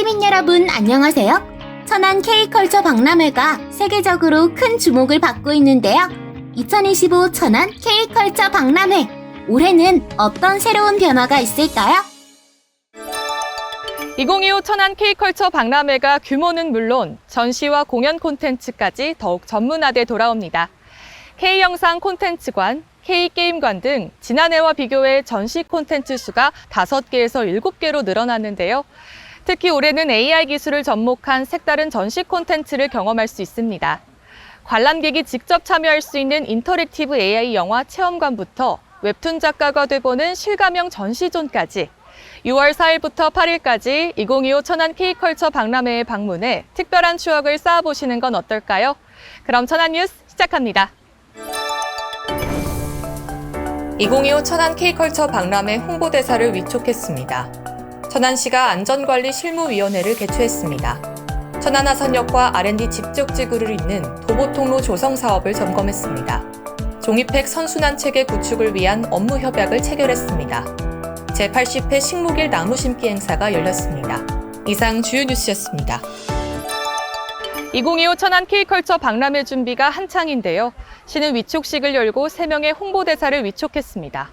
시민 여러분 안녕하세요. 천안 K컬처 박람회가 세계적으로 큰 주목을 받고 있는데요. 2025 천안 K컬처 박람회, 올해는 어떤 새로운 변화가 있을까요? 2025 천안 K컬처 박람회가 규모는 물론 전시와 공연 콘텐츠까지 더욱 전문화돼 돌아옵니다. K영상 콘텐츠관, K게임관 등 지난해와 비교해 전시 콘텐츠 수가 5개에서 7개로 늘어났는데요. 특히 올해는 AR 기술을 접목한 색다른 전시 콘텐츠를 경험할 수 있습니다. 관람객이 직접 참여할 수 있는 인터랙티브 AI 영화 체험관부터 웹툰 작가가 돼보는 실감형 전시존까지 6월 4일부터 8일까지 2025 천안 K컬처 박람회에 방문해 특별한 추억을 쌓아보시는 건 어떨까요? 그럼 천안 뉴스 시작합니다. 2025 천안 K컬처 박람회 홍보대사를 위촉했습니다. 천안시가 안전관리실무위원회를 개최했습니다. 천안하산역과 R&D 집적지구를 잇는 도보통로 조성 사업을 점검했습니다. 종이팩 선순환 체계 구축을 위한 업무 협약을 체결했습니다. 제80회 식목일 나무 심기 행사가 열렸습니다. 이상 주요 뉴스였습니다. 2025 천안 K컬처 박람회 준비가 한창인데요. 시는 위촉식을 열고 3명의 홍보대사를 위촉했습니다.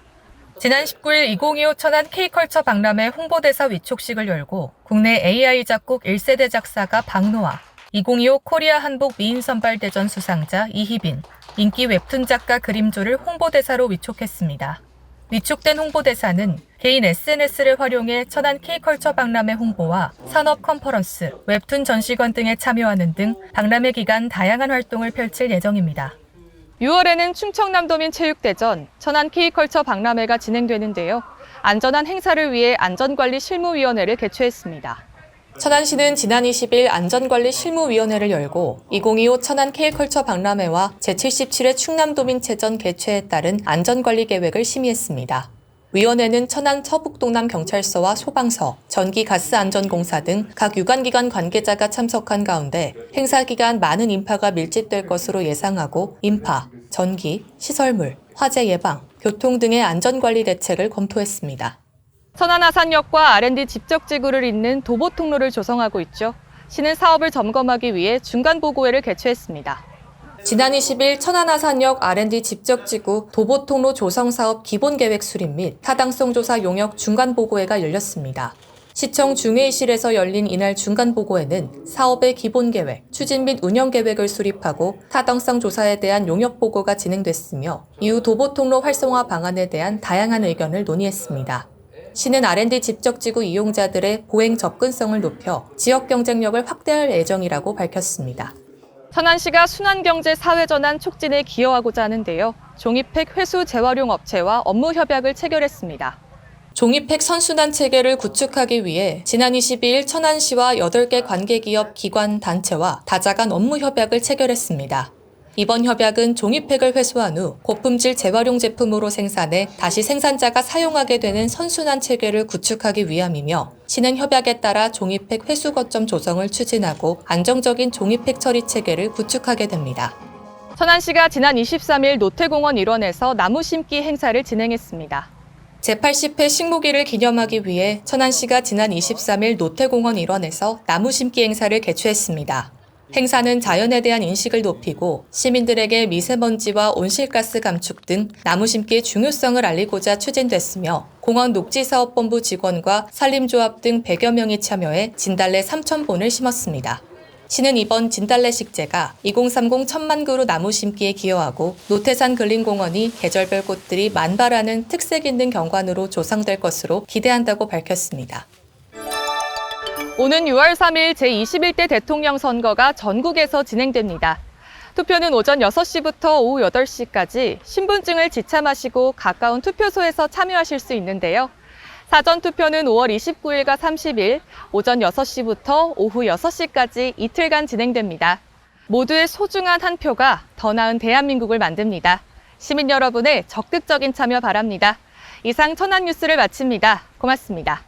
지난 19일 2025 천안 K컬처 박람회 홍보대사 위촉식을 열고 국내 AI 작곡 1세대 작사가 박노아, 2025 코리아 한복 미인 선발대전 수상자 이희빈, 인기 웹툰 작가 그림조를 홍보대사로 위촉했습니다. 위촉된 홍보대사는 개인 SNS를 활용해 천안 K컬처 박람회 홍보와 산업 컨퍼런스, 웹툰 전시관 등에 참여하는 등 박람회 기간 다양한 활동을 펼칠 예정입니다. 6월에는 충청남도민 체육대전, 천안 K컬처 박람회가 진행되는데요. 안전한 행사를 위해 안전관리실무위원회를 개최했습니다. 천안시는 지난 20일 안전관리실무위원회를 열고 2025 천안 K컬처 박람회와 제77회 충남도민체전 개최에 따른 안전관리 계획을 심의했습니다. 위원회는 천안 서북동남경찰서와 소방서, 전기가스안전공사 등 각 유관기관 관계자가 참석한 가운데 행사 기간 많은 인파가 밀집될 것으로 예상하고 인파, 전기, 시설물, 화재 예방, 교통 등의 안전관리 대책을 검토했습니다. 천안하산역과 R&D 집적지구를 잇는 도보통로를 조성하고 있죠. 시는 사업을 점검하기 위해 중간보고회를 개최했습니다. 지난 20일 천안하산역 R&D 집적지구 도보통로 조성사업 기본계획 수립 및 타당성 조사 용역 중간보고회가 열렸습니다. 시청 중회의실에서 열린 이날 중간보고회는 사업의 기본계획, 추진 및 운영계획을 수립하고 타당성 조사에 대한 용역보고가 진행됐으며 이후 도보통로 활성화 방안에 대한 다양한 의견을 논의했습니다. 시는 R&D 집적지구 이용자들의 보행 접근성을 높여 지역 경쟁력을 확대할 예정이라고 밝혔습니다. 천안시가 순환경제 사회전환 촉진에 기여하고자 하는데요. 종이팩 회수 재활용 업체와 업무 협약을 체결했습니다. 종이팩 선순환 체계를 구축하기 위해 지난 22일 천안시와 8개 관계기업, 기관, 단체와 다자간 업무 협약을 체결했습니다. 이번 협약은 종이팩을 회수한 후 고품질 재활용 제품으로 생산해 다시 생산자가 사용하게 되는 선순환 체계를 구축하기 위함이며 시는 협약에 따라 종이팩 회수 거점 조성을 추진하고 안정적인 종이팩 처리 체계를 구축하게 됩니다. 천안시가 지난 23일 노태공원 일원에서 나무 심기 행사를 진행했습니다. 제80회 식목일을 기념하기 위해 천안시가 지난 23일 노태공원 일원에서 나무 심기 행사를 개최했습니다. 행사는 자연에 대한 인식을 높이고 시민들에게 미세먼지와 온실가스 감축 등 나무 심기의 중요성을 알리고자 추진됐으며 공원 녹지사업본부 직원과 산림조합 등 100여 명이 참여해 진달래 3,000본을 심었습니다. 시는 이번 진달래 식재가 2030 천만 그루 나무 심기에 기여하고 노태산 근린공원이 계절별 꽃들이 만발하는 특색 있는 경관으로 조성될 것으로 기대한다고 밝혔습니다. 오는 6월 3일 제21대 대통령 선거가 전국에서 진행됩니다. 투표는 오전 6시부터 오후 8시까지 신분증을 지참하시고 가까운 투표소에서 참여하실 수 있는데요. 사전 투표는 5월 29일과 30일 오전 6시부터 오후 6시까지 이틀간 진행됩니다. 모두의 소중한 한 표가 더 나은 대한민국을 만듭니다. 시민 여러분의 적극적인 참여 바랍니다. 이상 천안 뉴스를 마칩니다. 고맙습니다.